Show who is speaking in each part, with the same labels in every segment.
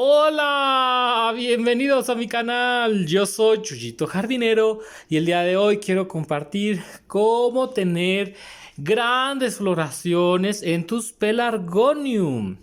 Speaker 1: Hola, bienvenidos a mi canal. Yo soy Chuyito Jardinero y el día de hoy quiero compartir cómo tener grandes floraciones en tus Pelargonium.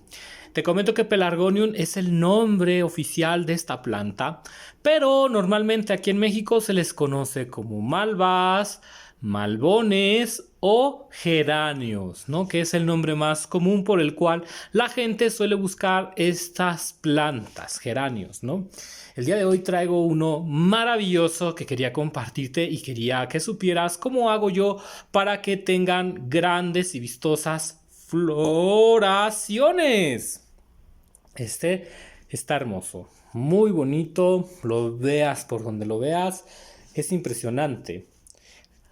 Speaker 1: Te comento que Pelargonium es el nombre oficial de esta planta, pero normalmente aquí en México se les conoce como malvas, malbones o geranios, ¿no? Que es el nombre más común por el cual la gente suele buscar estas plantas, geranios, ¿no? El día de hoy traigo uno maravilloso que quería compartirte y quería que supieras cómo hago yo para que tengan grandes y vistosas floraciones. Este está hermoso, muy bonito, lo veas por donde lo veas, es impresionante.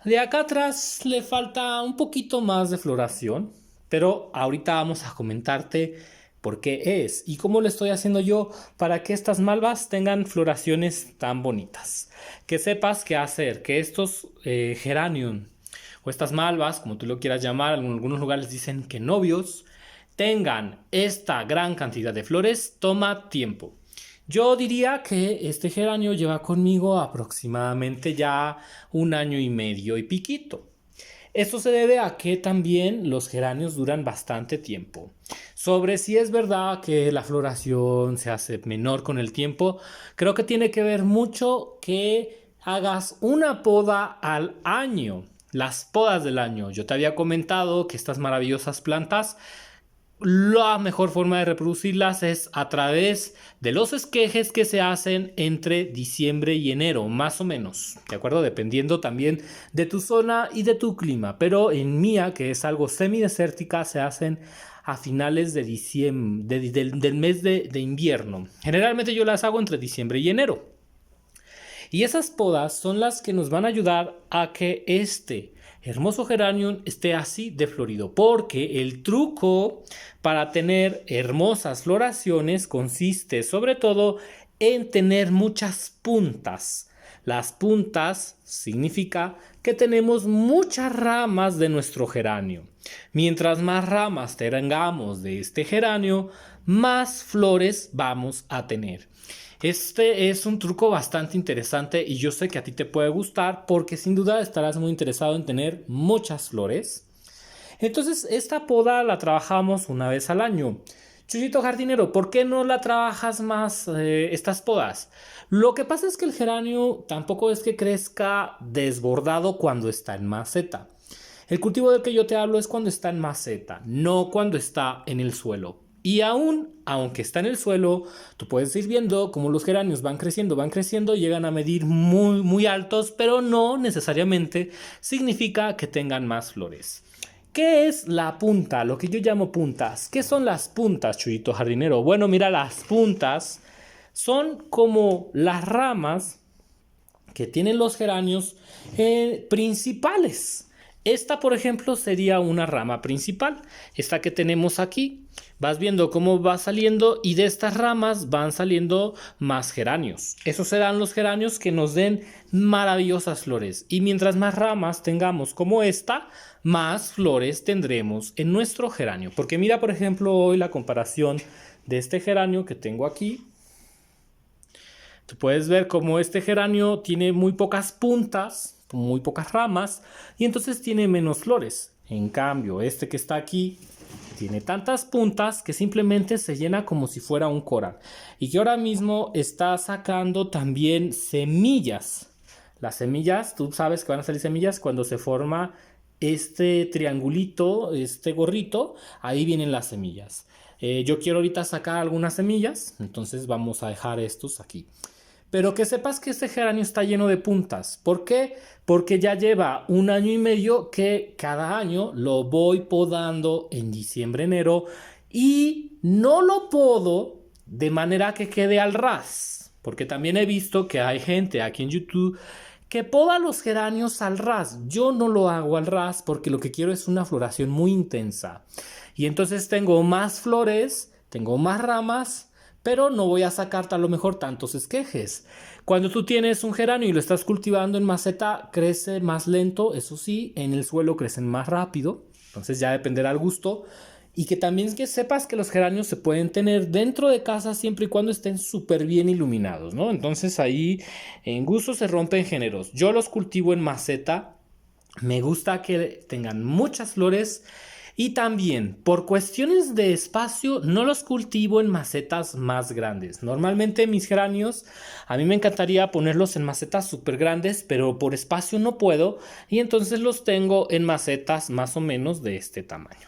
Speaker 1: De acá atrás le falta un poquito más de floración, pero ahorita vamos a comentarte por qué es y cómo lo estoy haciendo yo para que estas malvas tengan floraciones tan bonitas. Que sepas qué hacer, que estos geranium o estas malvas, como tú lo quieras llamar, en algunos lugares dicen que novios, tengan esta gran cantidad de flores, toma tiempo. Yo diría que este geranio lleva conmigo aproximadamente ya 1 año y medio y piquito. Esto se debe a que también los geranios duran bastante tiempo. Sobre si es verdad que la floración se hace menor con el tiempo, creo que tiene que ver mucho que hagas una poda al año. Las podas del año. Yo te había comentado que estas maravillosas plantas, la mejor forma de reproducirlas es a través de los esquejes que se hacen entre diciembre y enero, más o menos, ¿de acuerdo? Dependiendo también de tu zona y de tu clima, pero en mía, que es algo semidesértica, se hacen a finales de diciembre, del mes de invierno. Generalmente yo las hago entre diciembre y enero. Y esas podas son las que nos van a ayudar a que este hermoso geranium esté así de florido, porque el truco para tener hermosas floraciones consiste sobre todo en tener muchas puntas. Las puntas significa que tenemos muchas ramas de nuestro geranio. Mientras más ramas tengamos de este geranio, más flores vamos a tener. Este es un truco bastante interesante y yo sé que a ti te puede gustar porque sin duda estarás muy interesado en tener muchas flores. Entonces esta poda la trabajamos una vez al año. Chuyito Jardinero, ¿por qué no la trabajas más estas podas? Lo que pasa es que el geranio tampoco es que crezca desbordado cuando está en maceta. El cultivo del que yo te hablo es cuando está en maceta, no cuando está en el suelo. Y aunque está en el suelo, tú puedes ir viendo cómo los geranios van creciendo, llegan a medir muy, muy altos, pero no necesariamente significa que tengan más flores. ¿Qué es la punta? Lo que yo llamo puntas. ¿Qué son las puntas, Chuyito Jardinero? Bueno, mira, las puntas son como las ramas que tienen los geranios principales. Esta, por ejemplo, sería una rama principal. Esta que tenemos aquí. Vas viendo cómo va saliendo y de estas ramas van saliendo más geranios. Esos serán los geranios que nos den maravillosas flores. Y mientras más ramas tengamos como esta, más flores tendremos en nuestro geranio. Porque mira, por ejemplo, hoy la comparación de este geranio que tengo aquí. Tú puedes ver cómo este geranio tiene muy pocas puntas, muy pocas ramas, y entonces tiene menos flores. En cambio, este que está aquí tiene tantas puntas que simplemente se llena como si fuera un coral. Y que ahora mismo está sacando también semillas. Las semillas, tú sabes que van a salir semillas cuando se forma este triangulito, este gorrito, ahí vienen las semillas. Yo quiero ahorita sacar algunas semillas, entonces vamos a dejar estos aquí. Pero que sepas que este geranio está lleno de puntas. ¿Por qué? Porque ya lleva 1 año y medio que cada año lo voy podando en diciembre, enero. Y no lo podo de manera que quede al ras. Porque también he visto que hay gente aquí en YouTube que poda los geranios al ras. Yo no lo hago al ras porque lo que quiero es una floración muy intensa. Y entonces tengo más flores, tengo más ramas, pero no voy a sacarte a lo mejor tantos esquejes. Cuando tú tienes un geranio y lo estás cultivando en maceta, crece más lento, eso sí, en el suelo crecen más rápido, entonces ya dependerá del gusto. Y que también que sepas que los geranios se pueden tener dentro de casa siempre y cuando estén súper bien iluminados, ¿no? Entonces ahí en gusto se rompen géneros. Yo los cultivo en maceta. Me gusta que tengan muchas flores. Y también, por cuestiones de espacio, no los cultivo en macetas más grandes. Normalmente mis geranios, a mí me encantaría ponerlos en macetas súper grandes, pero por espacio no puedo. Y entonces los tengo en macetas más o menos de este tamaño.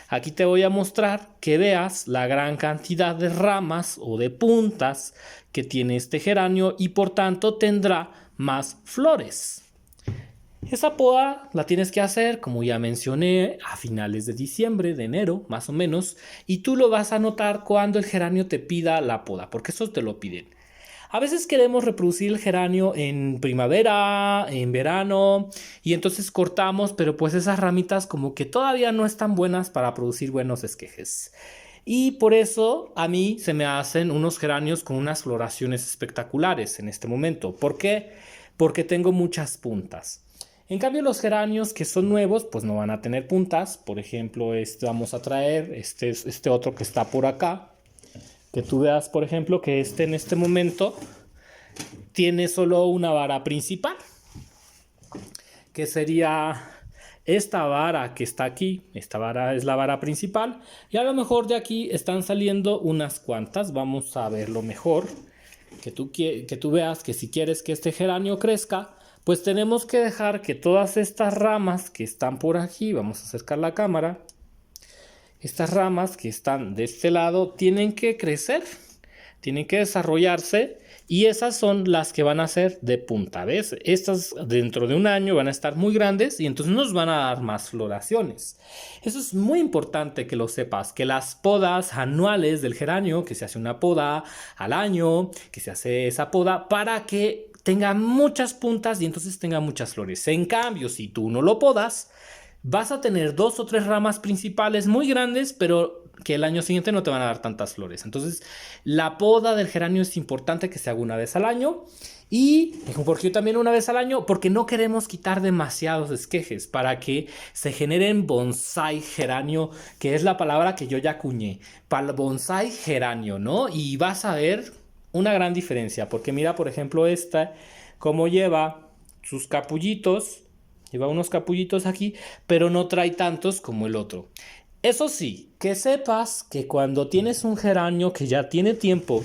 Speaker 1: Aquí te voy a mostrar que veas la gran cantidad de ramas o de puntas que tiene este geranio y por tanto tendrá más flores. Esa poda la tienes que hacer, como ya mencioné, a finales de diciembre, de enero, más o menos, y tú lo vas a notar cuando el geranio te pida la poda, porque eso te lo piden. A veces queremos reproducir el geranio en primavera, en verano, y entonces cortamos, pero pues esas ramitas como que todavía no están buenas para producir buenos esquejes. Y por eso a mí se me hacen unos geranios con unas floraciones espectaculares en este momento. ¿Por qué? Porque tengo muchas puntas. En cambio los geranios que son nuevos pues no van a tener puntas. Por ejemplo, vamos a traer este otro que está por acá. Que tú veas, por ejemplo, que en este momento tiene solo una vara principal, que sería esta vara que está aquí. Esta vara es la vara principal y a lo mejor de aquí están saliendo unas cuantas. Vamos a verlo mejor, que tú veas que si quieres que este geranio crezca, pues tenemos que dejar que todas estas ramas que están por aquí, vamos a acercar la cámara, estas ramas que están de este lado tienen que crecer, tienen que desarrollarse y esas son las que van a ser de punta, ¿ves? Estas dentro de un año van a estar muy grandes y entonces nos van a dar más floraciones. Eso es muy importante que lo sepas, que las podas anuales del geranio, que se hace una poda al año, que se hace esa poda para que tenga muchas puntas y entonces tenga muchas flores. En cambio, si tú no lo podas, vas a tener 2 o 3 ramas principales muy grandes, pero que el año siguiente no te van a dar tantas flores. Entonces, la poda del geranio es importante que se haga una vez al año. Y porque yo también una vez al año, porque no queremos quitar demasiados esquejes para que se generen bonsai geranio, que es la palabra que yo ya acuñé. Para el bonsai geranio, ¿no? Y vas a ver una gran diferencia, porque mira, por ejemplo, esta, cómo lleva sus capullitos. Lleva unos capullitos aquí, pero no trae tantos como el otro. Eso sí, que sepas que cuando tienes un geranio que ya tiene tiempo,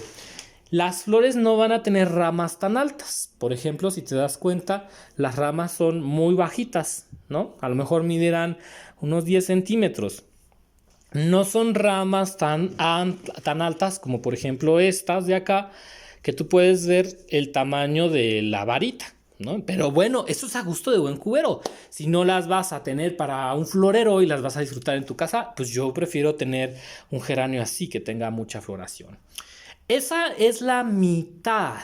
Speaker 1: las flores no van a tener ramas tan altas. Por ejemplo, si te das cuenta, las ramas son muy bajitas, ¿no? A lo mejor midirán unos 10 centímetros. No son ramas tan altas como por ejemplo estas de acá, que tú puedes ver el tamaño de la varita, ¿no? Pero bueno, eso es a gusto de buen cubero. Si no las vas a tener para un florero y las vas a disfrutar en tu casa, pues yo prefiero tener un geranio así, que tenga mucha floración. Esa es la mitad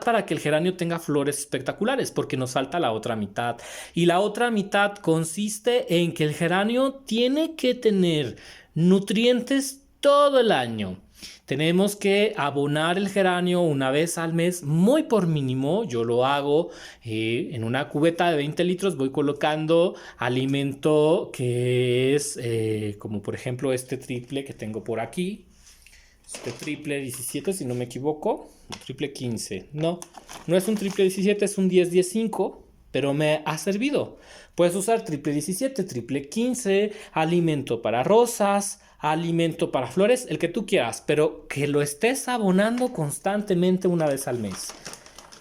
Speaker 1: para que el geranio tenga flores espectaculares, porque nos falta la otra mitad. Y la otra mitad consiste en que el geranio tiene que tener nutrientes todo el año. Tenemos que abonar el geranio una vez al mes, muy por mínimo. Yo lo hago en una cubeta de 20 litros, voy colocando alimento que es como por ejemplo este triple que tengo por aquí. Este triple 17, si no me equivoco. Triple 15. No es un triple 17, es un 10-10-5, pero me ha servido. Puedes usar triple 17, triple 15, alimento para rosas, alimento para flores, el que tú quieras, pero que lo estés abonando constantemente una vez al mes.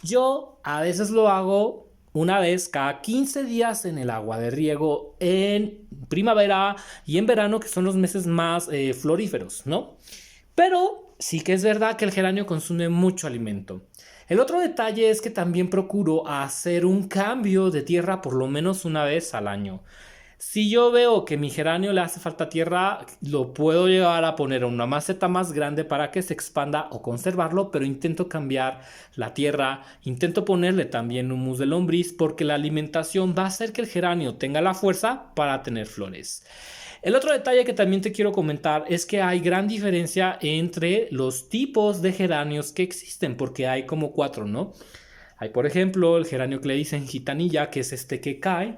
Speaker 1: Yo a veces lo hago una vez cada 15 días en el agua de riego en primavera y en verano, que son los meses más floríferos, ¿no? Pero sí que es verdad que el geranio consume mucho alimento. El otro detalle es que también procuro hacer un cambio de tierra por lo menos una vez al año. Si yo veo que mi geranio le hace falta tierra, lo puedo llevar a poner en una maceta más grande para que se expanda o conservarlo, pero intento cambiar la tierra, intento ponerle también humus de lombriz, porque la alimentación va a hacer que el geranio tenga la fuerza para tener flores. El otro detalle que también te quiero comentar es que hay gran diferencia entre los tipos de geranios que existen, porque hay como 4, ¿no? Hay, por ejemplo, el geranio que le dicen gitanilla, que es este que cae.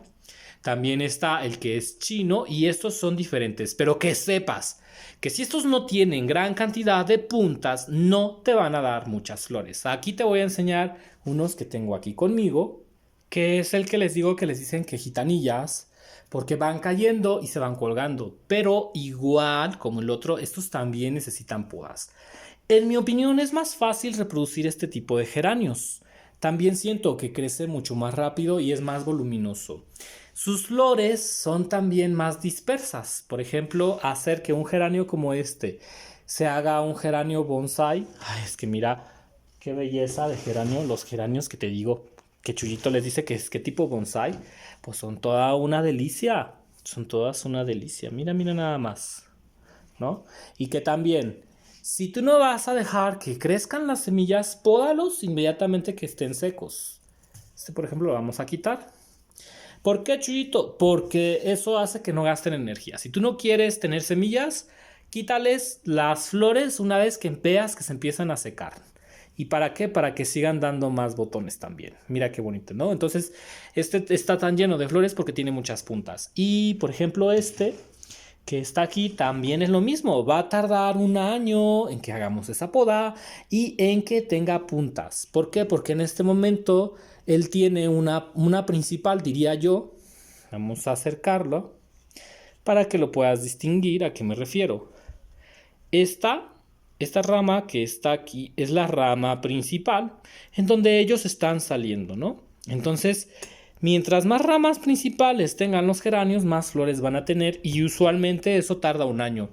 Speaker 1: También está el que es chino y estos son diferentes, pero que sepas que si estos no tienen gran cantidad de puntas, no te van a dar muchas flores. Aquí te voy a enseñar unos que tengo aquí conmigo, que es el que les digo que les dicen que gitanillas, porque van cayendo y se van colgando, pero igual como el otro, estos también necesitan podas. En mi opinión es más fácil reproducir este tipo de geranios. También siento que crece mucho más rápido y es más voluminoso. Sus flores son también más dispersas. Por ejemplo, hacer que un geranio como este se haga un geranio bonsai. Ay, es que mira qué belleza de geranio. Los geranios que te digo que Chuyito les dice que es que tipo bonsai, pues son toda una delicia. Son todas una delicia. Mira, mira nada más, ¿no? Y que también, si tú no vas a dejar que crezcan las semillas, pódalos inmediatamente que estén secos. Este, por ejemplo, lo vamos a quitar. ¿Por qué, Chuyito? Porque eso hace que no gasten energía. Si tú no quieres tener semillas, quítales las flores una vez que veas que se empiezan a secar. ¿Y para qué? Para que sigan dando más botones también. Mira qué bonito, ¿no? Entonces, este está tan lleno de flores porque tiene muchas puntas. Y, por ejemplo, este que está aquí también es lo mismo. Va a tardar un año en que hagamos esa poda y en que tenga puntas. ¿Por qué? Porque en este momento él tiene una principal, diría yo. Vamos a acercarlo para que lo puedas distinguir. ¿A qué me refiero? Esta rama que está aquí es la rama principal en donde ellos están saliendo, ¿no? Entonces, mientras más ramas principales tengan los geranios, más flores van a tener y usualmente eso tarda un año.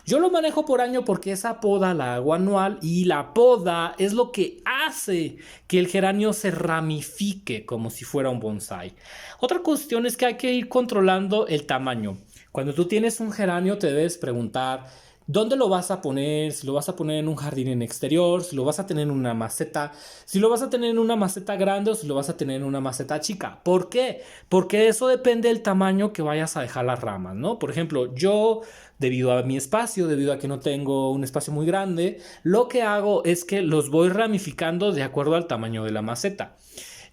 Speaker 1: Yo lo manejo por año porque esa poda la hago anual y la poda es lo que hace que el geranio se ramifique como si fuera un bonsai. Otra cuestión es que hay que ir controlando el tamaño. Cuando tú tienes un geranio te debes preguntar ¿dónde lo vas a poner? Si lo vas a poner en un jardín en exterior, si lo vas a tener en una maceta, si lo vas a tener en una maceta grande o si lo vas a tener en una maceta chica. ¿Por qué? Porque eso depende del tamaño que vayas a dejar las ramas, ¿no? Por ejemplo, yo, debido a mi espacio, debido a que no tengo un espacio muy grande, lo que hago es que los voy ramificando de acuerdo al tamaño de la maceta.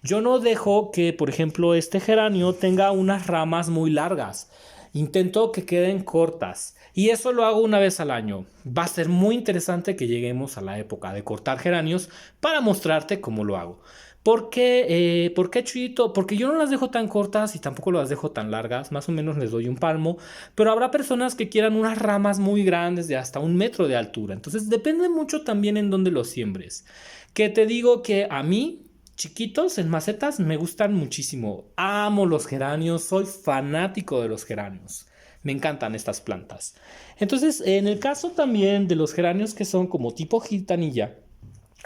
Speaker 1: Yo no dejo que, por ejemplo, este geranio tenga unas ramas muy largas. Intento que queden cortas. Y eso lo hago una vez al año. Va a ser muy interesante que lleguemos a la época de cortar geranios para mostrarte cómo lo hago. ¿Por qué, Chuyito? Porque yo no las dejo tan cortas y tampoco las dejo tan largas. Más o menos les doy un palmo. Pero habrá personas que quieran unas ramas muy grandes de hasta 1 metro de altura. Entonces depende mucho también en dónde los siembres. Que te digo que a mí, chiquitos en macetas, me gustan muchísimo. Amo los geranios. Soy fanático de los geranios. Me encantan estas plantas. Entonces, en el caso también de los geranios que son como tipo gitanilla,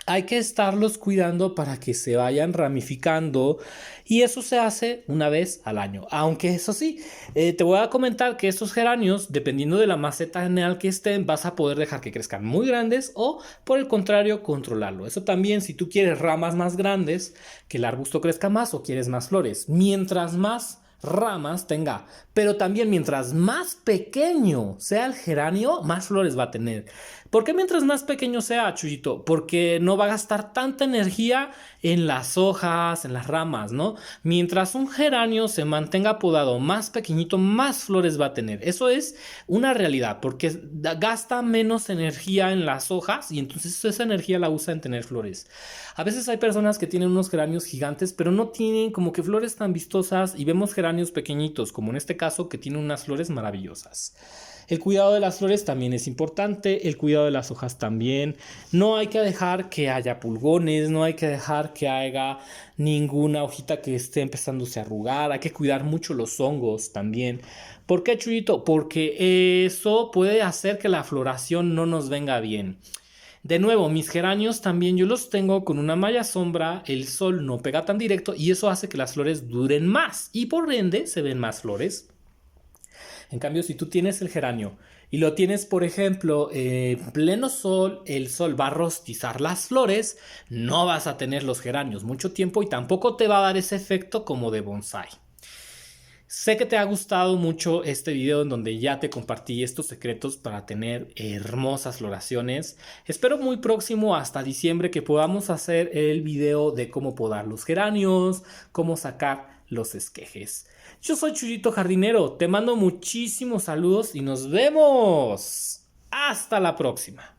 Speaker 1: hay que estarlos cuidando para que se vayan ramificando y eso se hace una vez al año. Aunque eso sí, te voy a comentar que estos geranios, dependiendo de la maceta en la que estén, vas a poder dejar que crezcan muy grandes o por el contrario controlarlo. Eso también si tú quieres ramas más grandes, que el arbusto crezca más o quieres más flores. Mientras más ramas tenga, pero también mientras más pequeño sea el geranio, más flores va a tener. ¿Por qué mientras más pequeño sea, Chuyito? Porque no va a gastar tanta energía en las hojas, en las ramas, ¿no? Mientras un geranio se mantenga podado más pequeñito, más flores va a tener. Eso es una realidad, porque gasta menos energía en las hojas y entonces esa energía la usa en tener flores. A veces hay personas que tienen unos geranios gigantes, pero no tienen como que flores tan vistosas y vemos geranios pequeñitos, como en este caso, que tienen unas flores maravillosas. El cuidado de las flores también es importante, el cuidado de las hojas también. No hay que dejar que haya pulgones, no hay que dejar que haya ninguna hojita que esté empezándose a arrugar. Hay que cuidar mucho los hongos también. ¿Por qué, Chuyito? Porque eso puede hacer que la floración no nos venga bien. De nuevo, mis geranios también yo los tengo con una malla sombra, el sol no pega tan directo y eso hace que las flores duren más y por ende se ven más flores. En cambio, si tú tienes el geranio y lo tienes, por ejemplo, en pleno sol, el sol va a rostizar las flores, no vas a tener los geranios mucho tiempo y tampoco te va a dar ese efecto como de bonsai. Sé que te ha gustado mucho este video en donde ya te compartí estos secretos para tener hermosas floraciones. Espero muy próximo hasta diciembre que podamos hacer el video de cómo podar los geranios, cómo sacar los esquejes. Yo soy Chuyito Jardinero, te mando muchísimos saludos y nos vemos. Hasta la próxima.